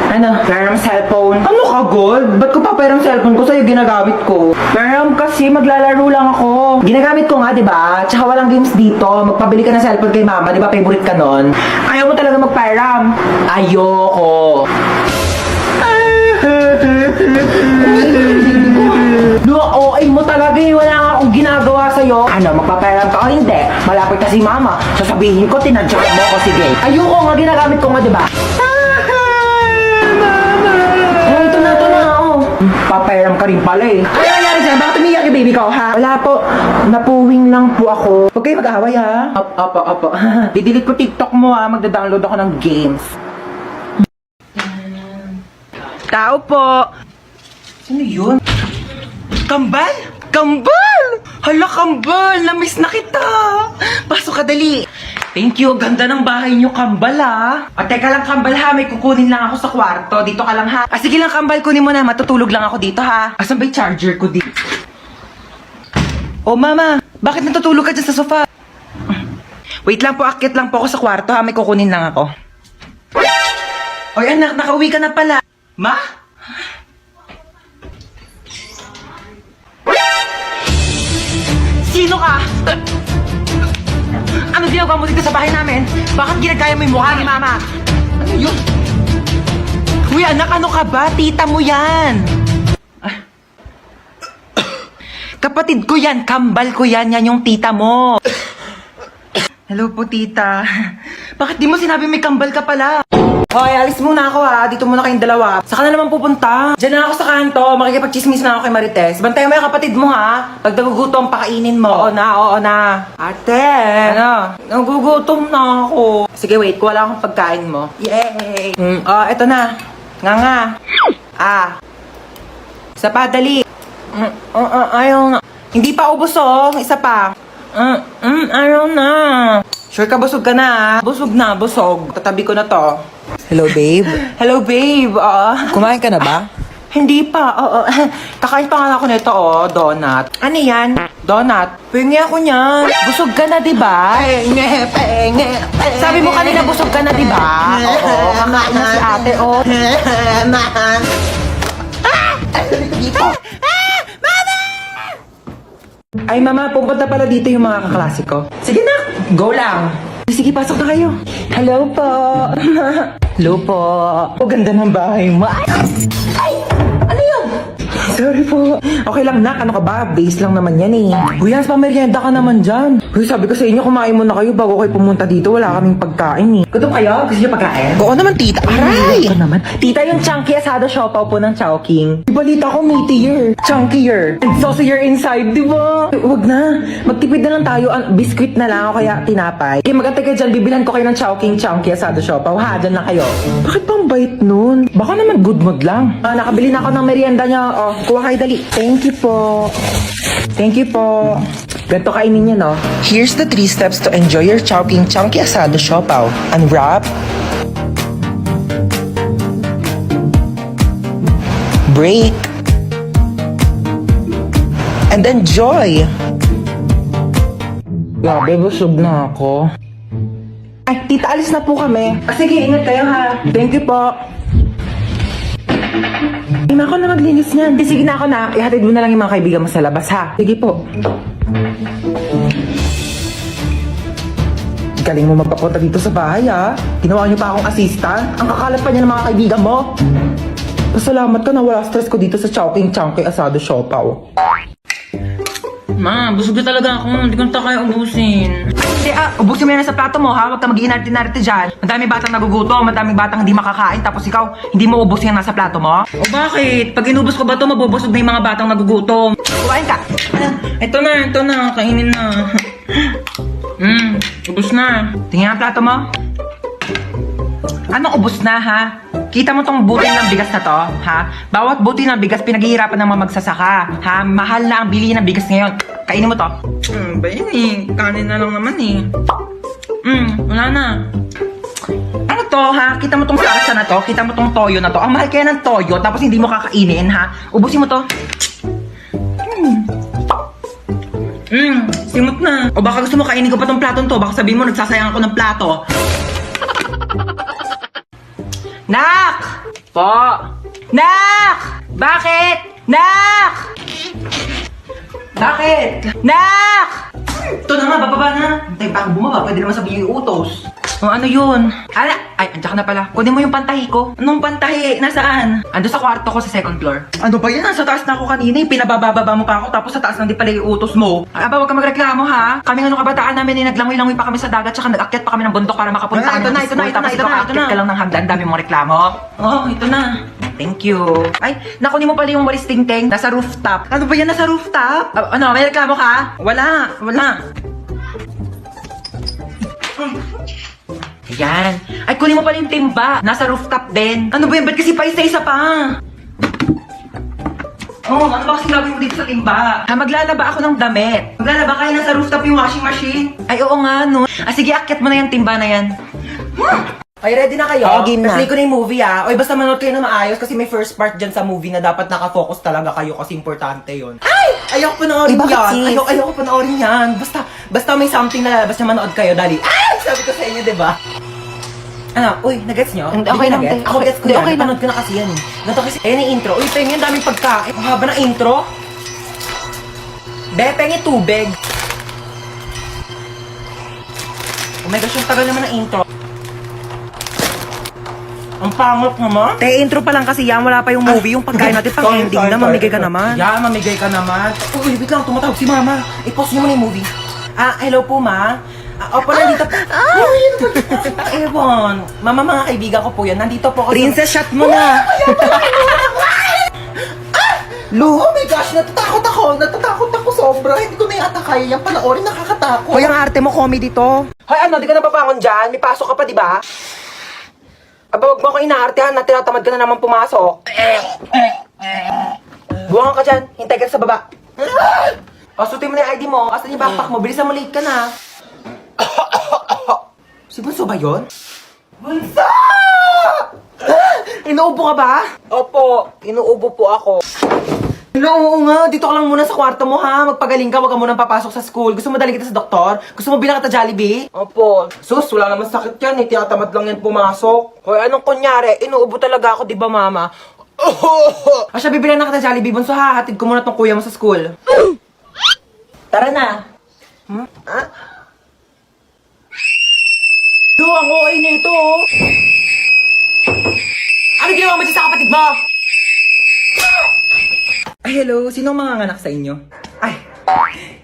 Ano? Pera ng cellphone. Ano ka, Gold? Ba't ko pa pera ng cellphone ko sa'yo ginagamit ko? Pera kasi maglalaro lang ako. Ginagamit ko nga, di ba? Tsaka walang games dito. Magpabili ka ng cellphone kay mama, di ba? Favorite ka nun. Ayaw mo talaga magpairam. Ayoko. OA mo talaga eh. Wala nga akong ginagawa sa'yo. Ano, magpapairam ka o hindi? Malapit ka si mama. Sasabihin ko, tinadyak mo ko, sige. Ayoko nga, ginagamit ko nga, di ba? Ito na, oh. Papairam ka rin pala eh. Ano nangyari dyan? Bakit umiyak yung baby ko, ha? Wala po. Napuwing lang po ako. Huwag kayo mag-away, ha? Opo. Didelete ko TikTok mo, ha? Magda-download ako ng games. Tao po. Sino yun? Kambal? Kambal! Hala, Kambal! Namiss na kita! Pasok ka, dali! Thank you. Ganda ng bahay niyo, Kambal, ha? O, teka lang, Kambal, ha? May kukunin lang ako sa kwarto. Dito ka lang, ha? Sige lang, Kambal. Kunin mo na. Matutulog lang ako dito, ha? Asan ba yung charger ko dito? Oh, Mama. Bakit natutulog ka dyan sa sofa? Wait lang po. Akit lang po ako sa kwarto, ha? May kukunin lang ako. Oy, anak. Nakauwi ka na pala. Ma? Sino ka? Ano ginagawa mo dito sa bahay namin? Bakit ginagaya mo yung mukha ni Mama? Ano yun? Uy, anak, ano ka ba? Tita mo yan! Kapatid ko yan, kambal ko yan, yan yung tita mo. Hello po, tita. Bakit di mo sinabi may kambal ka pala? Hoy, alis muna ako, ha. Dito muna kayong dalawa. Saan ka na naman pupunta? Diyan na ako sa kanto. Makikipag-chismis na ako kay Marites. Bantayan mo yung kapatid mo, ha. Pag nagugutom, pakainin mo. Oo na. Ate! Ano? Nagugutom na ako. Sige, wait. Kuha akong pagkain mo. Yay! Eto na. Nga. Isa pa, dali. Ayaw na. Hindi pa ubos, oh. Isa pa. Ayaw na. Sure ka, busog ka na, ha? Busog na, busog. Tatabi ko na to. Hello, babe. Hello, babe. Kumain ka na ba? Hindi pa. Kakain pa nga ako nito, donut. Ano yan? Donut. Pingi ako niyan. Busog ka na, diba? Penge. Sabi mo kanina busog ka na, diba? Oo, kakain na si ate, oh. Dito. Ay, Mama, pupunta pala dito yung mga kaklase ko. Sige na, go lang. Sige, pasok na kayo. Hello po. Hello po. O, ganda ng bahay mo. Ay! Ano yun? Sorry po. Okay lang, nak. Ano ka ba? Base lang naman yan eh. Uy, Hans, pamerienda ka naman dyan. Uy, sabi ko sa inyo, kumain muna kayo bago kayo pumunta dito. Wala kaming pagkain eh. Gutom kayo? Gusto niyo pagkain? Oo naman, tita. Aray! Ito naman. Tita, yung chunky asado siopaw po ng Chowking. Balita ko, meatier. Chunkier. And saucier inside, di ba? Huwag na. Magtipid na lang tayo. Biscuit na lang o kaya tinapay. Okay, magantay kayo dyan. Bibilan ko kayo ng Chowking chunky asado siopaw. Ha, dyan lang kayo. Bakit pang bait nun? Baka naman good mood lang. Nakabili na ako ng merienda niya. Kuha kayo dali. Thank you po. Thank you po. Ganito kainin niya, no? Here's the 3 steps to enjoy your Chowking Chunky Asado Siopaw. Unwrap. Break. And enjoy. Grabe, busog na ako. Ay, tita, alis na po kami. Sige, ingat kayo, ha? Thank you po. Hindi ako na maglinis niyan. Sige na ako na. Ihatid mo na lang yung mga kaibigan mo sa labas, ha? Sige po. Galing mo magpapunta dito sa bahay, ha? Ginawa niyo pa akong assistant. Ang kakalat pa niya ng mga kaibigan mo. Pasalamat ka na wala stress ko dito sa Chowking Chunky Asado Siopaw. Ma, busog na talaga ako. Hindi ko na kaya ubusin. Hindi, ubusin mo yan sa plato mo, ha? Huwag ka mag-iinarte-inarte dyan. Madaming batang nagugutom, madaming batang hindi makakain, tapos ikaw, hindi mo ubus yan nasa plato mo? O bakit? Pag inubos ko ba ito, mabubusog na yung mga batang nagugutom. Kumain ka. Ito na. Kainin na. Ubos na. Tingnan ang plato mo. Anong ubos na, ha? Kita mo tong butil ng bigas na to, ha? Bawat butil ng bigas, pinaghihirapan ng mga magsasaka, ha? Mahal na ang bilihin ng bigas ngayon. Kainin mo to. Ba yun eh? Kanin na lang naman eh. Wala na. Ano to, ha? Kita mo tong salsa na to? Kita mo tong toyo na to? Ang mahal kaya ng toyo, tapos hindi mo kakainin, ha? Ubusin mo to. Simot na. O baka gusto mo kainin ko pa tong platong to. Baka sabihin mo nagsasayang ako ng plato. Nak! Po. Nak! Bakit? Nak! Bakit? Nak! Ito na nga, bababa na. Hintay pa ako bumaba, pwede naman sabihin yung utos. Oh, ano yun? Ay, andyan ka na pala. Kunin mo yung pantahi ko. Anong pantahi? Nasaan? Ando sa kwarto ko sa second floor. Ano ba yan? Nasa taas na ako kanina. Pinabababa mo pa ako, tapos sa taas na di pala yung utos mo. Aba, huwag ka magreklamo ha. Kaming ano kabataan namin, naglangoy-langoy pa kami sa dagat, tsaka nag-akyat pa kami ng bundok para makapunta kami ng school. Tapos ito na. Ka lang ng hagdan, dami mong reklamo. Oh, ito na. Thank you. Ay, nakunin mo pala yung walis ting-ting. Nasa rooftop. Ano ba yan? Nasa rooftop? Ano, may reklamo ka? Wala. Ayan. Ay, kunin mo pala yung timba. Nasa rooftop din. Ano ba yan? Ba't kasi pa isa-isa pa? Oh, ano ba kasi gagawin mo dito sa timba? Maglalaba ako ng damit. Maglalaba kaya nasa rooftop yung washing machine? Ay, oo nga, no. Sige, akyat mo na yung timba na yan. Ay, ready na kayo? Oo, game na. Play ko na yung movie, ah. Oy, basta manood kayo na maayos kasi may first part dyan sa movie na dapat nakafocus talaga kayo kasi importante yun. Ay! Ayoko panoorin Eh, bakit, yan. sis? Ayoko panoorin yan. Basta may something na lalabas na manood kayo, dali. Ay! Sabi ko sa inyo, diba? Ano? Uy, nagets nyo? Hindi, okay lang, Nagets? te. Ako gets ko Hindi, yan. okay lang. Napanood ko na kasi yan eh. Ganito kasi, ayan yung intro. Uy, pengen, ang daming pagkain. Ang haba ng intro. Be, pengen tubig. Oh my gosh, yung tagal naman ng intro. Ang pangit naman. Te, intro pa lang kasi yan. Wala pa yung movie. Yung pagkain natin pang ending na. Mamigay ka naman. Yeah, mamigay ka naman. Uy, wait lang. Tumatawag si mama. I-pause niyo muna yung movie. Hello po, ma. Opo, nandito po. Ewan. Mama, mga kaibigan ko po yan. Nandito po ako. Princess, shot mo na. Lu, oh my gosh, natatakot ako sobra. Hindi ko na yata kaya yung panoorin, nakakatakot. Hoy, ang arte mo, comedy to. Hoy, ano, di ka napapangon dyan? May pasok ka pa, di ba? Aba, wag mo ako inaartehan na tinatamad ka na naman pumasok. Buwangan ka dyan, hintay ka sa baba. O, sutin mo na yung ID mo. Asan yung backpack mo? Bilisan mo, late ka na. Si Bunso ba yun? Bunso! Inuubo ka ba? Opo, inuubo po ako. Oo nga, dito ka lang muna sa kwarto mo ha. Magpagaling ka, wag ka munang papasok sa school. Gusto mo daling kita sa doktor? Gusto mo bilang kita Jollibee? Opo. Sus, wala naman sakit yan. Tinatamad lang yan pumasok. Hoy, anong kunyari? Inuubo talaga ako, di ba mama? Siya, bibilang na kita Jollibee. Bunso ha, hatid ko muna tong kuya mo sa school. Tara na. Yo, ang OA na ito oh. Ano ginawa mo dyan sa kapatid mo? Ay, hello. Sino ang manganganak sa inyo? Ay,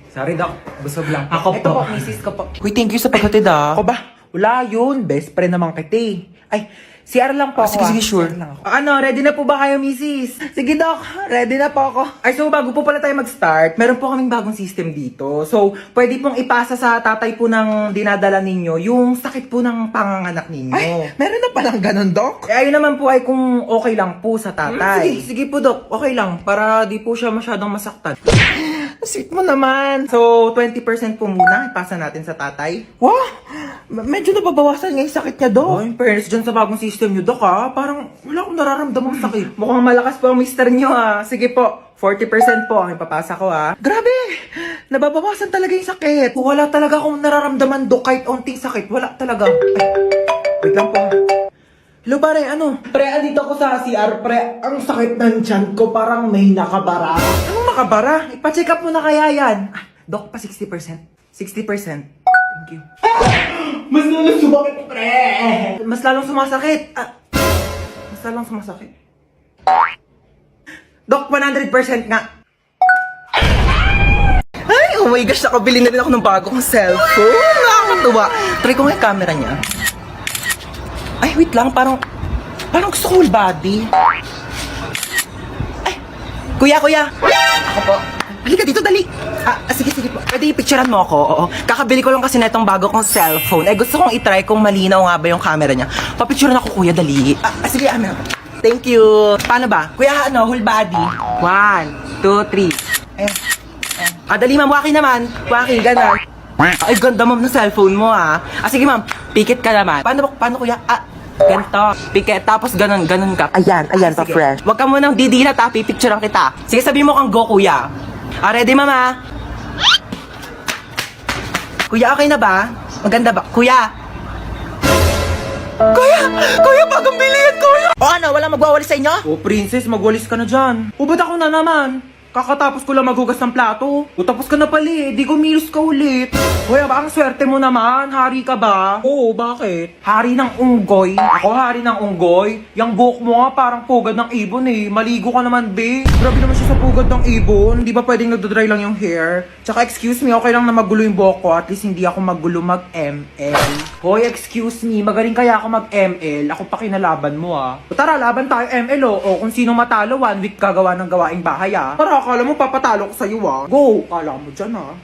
sorry, Doc. Busog lang. Ako Ito po. po, misis ko po. Uy, thank you sa paghatid, ah. Ako ba? Wala yun. Best friend naman kita eh. Ay, CR lang po ako. sige, sure. CR lang ako. Ano, ready na po ba kayo, misis? Sige, Doc. Ready na po ako. Ay, so bago po pala tayo mag-start, meron po kaming bagong system dito. So, pwede pong ipasa sa tatay po ng dinadala ninyo yung sakit po ng panganganak ninyo. Ay, meron na palang ganun, Doc. Eh, ayun naman po ay kung okay lang po sa tatay. Sige, po, Dok. Okay lang. Para di po siya masyadong masaktan. Sweet mo naman. So, 20% po muna ipasa natin sa tatay. Wow! Medyo nababawasan nga yung sakit niya, Doc. Oh, in fairness dyan sa bagong system nyo, Dok, ha? Parang wala akong nararamdamang sakit. Mukhang malakas po ang mister nyo, ha? Sige po, 40% po ang ipapasa ko, ha? Grabe! Nababawasan talaga yung sakit. Wala talaga akong nararamdaman, Dok, kahit onting sakit. Wala talaga. Ay, wait lang po. Hello, pare, ano? Pre, andito ako sa CR, pre. Ang sakit ng tiyan ko, parang may nakabara. Anong makabara? Ipa-check up mo na kaya yan. Dok, pa 60%. 60%. Thank you. Mas lalo sumakit, pre! Mas lalong sumasakit. Mas lalong sumasakit. Dok, 100% nga. Ay, oh my gosh, nakabili na rin ako ng bagong cellphone. Nakakatuwa. Try ko nga yung camera niya. Ay, wait lang, parang gusto ko whole body. Ay, kuya. Ako po. Halika dito, dali. Sige po. Pwede i-picturean mo ako, oo. Kakabili ko lang kasi na itong bago kong cellphone. Eh, gusto kong itry kung malinaw nga ba yung camera niya. Papicturean ako, kuya, dali. Sige, Thank you. Paano ba? Kuya, whole body. 1, 2, 3. Ayan. Dali, ma'am. Waki naman. Waki, gano'n. Ay, ganda, ma'am, ng cellphone mo, ha. Sige, ma'am. Pikit ka naman. Paano, kuya? Ganito. Pikit. Tapos, ganun ka. Ayan, pa sige. fresh. Huwag ka munang didilat, ha. Pipicturean kita. Sige, sabihin mo kang go, kuya. Ready, mama? Kuya, okay na ba? Maganda ba? Kuya! Kuya, bagong bilihan, kuya! magwawalis sa inyo? Oh, princess, magwalis ka na dyan. O, ba't ako na naman? Kakatapos ko lang maghugas ng plato. O, tapos ka na pala eh. Di gumilos ka ulit. Hoy, ba, ang swerte mo naman. Hari ka ba? Oo, bakit? Hari ng unggoy. Ako, hari ng unggoy. Yang buhok mo nga parang pugad ng ibon eh. Maligo ka naman, be. Grabe naman siya sa pugad ng ibon. Di ba pwedeng nagdodry lang yung hair? Tsaka, excuse me, okay lang na magulo yung buhok ko. At least hindi ako magulo mag-ML. Hoy, excuse me. Magaling kaya ako mag-ML. Ako pa kinalaban mo ah. O, tara, laban tayo ML oh. O, kung sino matalo, 1 week gagawa ng gawaing bahay ah. Tara, akala mo papatalo ko sa'yo ah. Go! Kala mo dyan ah.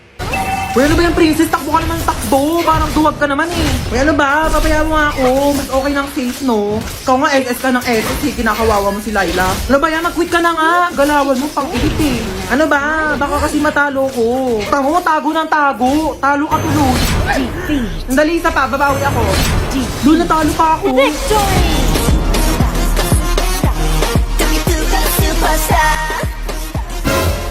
Uy, ano ba yung princess? Takbo ka naman takbo. Parang duwag ka naman eh. Uy, ano ba? Papaya mo nga ako. Mas okay ng face, no? Ikaw nga SS ka ng SS eh. Kinakawawa mo si Laila. Ano ba yan? Nag-quit ka na nga. Galawan mo pang ilit eh. Ano ba? Baka kasi matalo ko. Tamo mo, tago ng tago. Talo ka tuloy. Sandali, isa pa. Babawi ako. Doon natalo pa ako.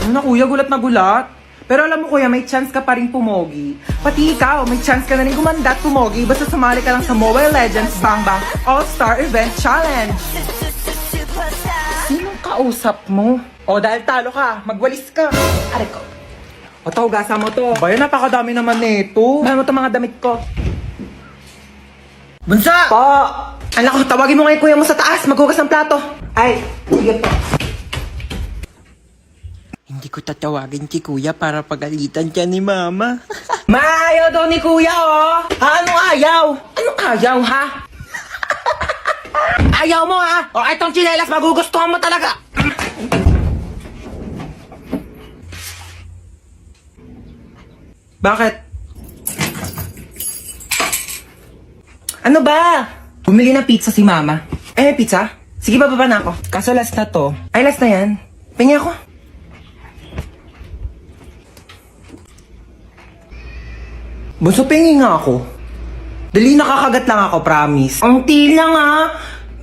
Ano na kuya? Gulat na gulat. Pero alam mo kuya, may chance ka pa rin pumogi. Pati ikaw, may chance ka na rin gumanda at pumogi. Basta sumali ka lang sa Mobile Legends Bang Bang All-Star Event Challenge. Sinong kausap mo? O dahil talo ka, magwalis ka. Aray ko. O to, gasa mo to. Bayan, napakadami naman nito. Bayan mo to mga damit ko. Bunsa! Po! Anak ko, tawagin mo ngayon kuya mo sa taas. Maghugas ng plato. Ay, sige po. Hindi ko tatawagin si kuya para pagalitan siya ni mama. Maayaw daw ni kuya, oh! Anong ayaw? Anong ayaw, ha? Ayaw mo, ha? O, itong tsinelas, magugustuhan mo talaga! Bakit? Ano ba? Bumili ng pizza si mama. Eh, pizza? Sige, bababa na ako. Kaso last na to. Ay, last na yan. Pingi ako. Bunso, pengi nga ako. Dali, nakakagat lang ako, promise. Ang lang ah.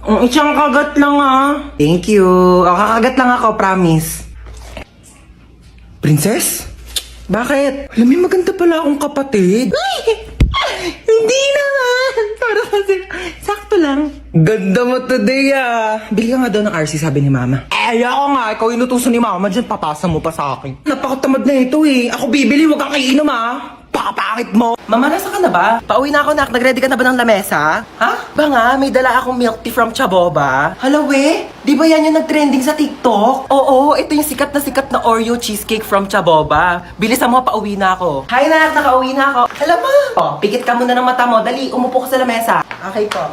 Ang isang kagat lang ah. Thank you. O, kakagat lang ako, promise. Princess? Bakit? Alam mo, maganda pala akong kapatid. Ay! Hindi naman. Para kasi, sakto lang. Ganda mo today ah. Bili ka nga daw ng RC, sabi ni mama. Eh, ako nga. Ikaw inutusan ni mama dyan, papasa mo pa sa akin. Napakatamad na ito eh. Ako bibili, huwag kang kainom ah. Pakapangit mo! Mama, nasa ka na ba? Pauwi na ako, nak. Nag-ready ka na ba ng lamesa? Ha? Ba nga, may dala akong milk tea from Chaboba. Hala, we? Di ba yan yung nag-trending sa TikTok? Oo, ito yung sikat na Oreo cheesecake from Chaboba. Bilisan mo, pauwi na ako. Hi, nak. Nakauwi na ako. Hala, ma. Oh, pikit ka muna ng mata mo. Dali, umupo ka sa lamesa. Okay po.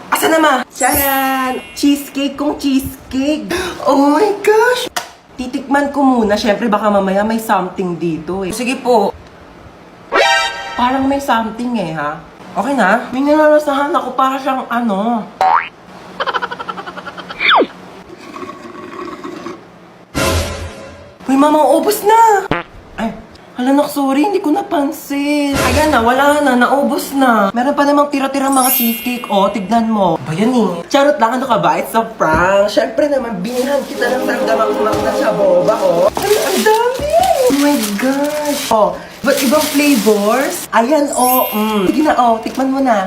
Asa na, ma? Charan! Cheesecake kong cheesecake. Oh my gosh! Titikman ko muna. Syempre, baka mamaya may something dito eh. Sige po. Parang may something eh, ha? Okay na? May nilalasahan ako para siyang ano. Uy, mama, ubos na! Ay, hala nak, sorry, hindi ko napansin. Ayan na, wala na, naubos na. Meron pa namang tira-tira mga cheesecake, oh, tignan mo. Ba yan eh? Charot lang, ano ka ba? It's a prank. Siyempre naman, binilhan kita ng sandamang na sa boba, oh. Ang dami! Oh my gosh! Oh, but ibang flavors? Ayan, oh. Sige na, oh. Tikman mo na.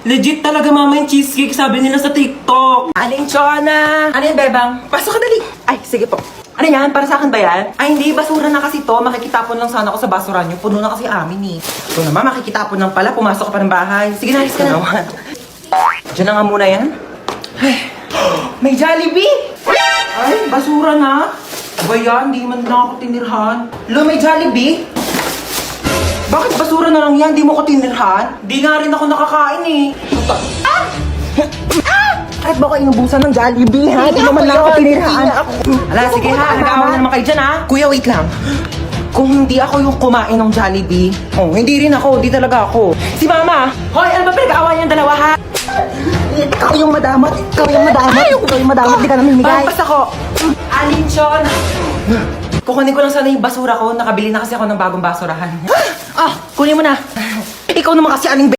Legit talaga, mama, yung cheesecake, sabi nila sa TikTok. Aling Chona! Ano yan, bebang? Pasok ka dali. Ay, sige po. Ano yan? Para sa akin ba yan? Ay, hindi. Basura na kasi to. Makikitapon lang sana ako sa basuran nyo. Puno na kasi amin eh. Ito naman, makikitapon lang pala. Pumasok ka pa ng bahay. Sige na, alis ka na. Diyan na nga muna yan. Ay, may Jollibee! Ay, basura na. Ba yan? Di man lang ako tinirhan. Lo, may Jollibee? Bakit basura na lang yan? Di mo ko tinirhan? Di nga rin ako nakakain eh. Ah! Ah! Kahit ba ko inubusan ng Jollibee ha? Di naman lang ako tinirhan. Ala, sige ha. Nag-aawa na naman kayo dyan ha. Kuya, wait lang. Kung hindi ako yung kumain ng Jollibee, oh, hindi rin ako. Hindi talaga ako. Si Mama! Hoy, ano ba pinag-aawa niyang dalawa ha? Ikaw yung madamot. Ikaw yung madamot. Ikaw yung madamot. Di ka namin migay. Basta ko. Alinchon! Kukunin ko lang sana yung basura ko. Nakabili na kasi ako ng bagong basurahan. Ah, kunin mo na. Ikaw naman kasi aling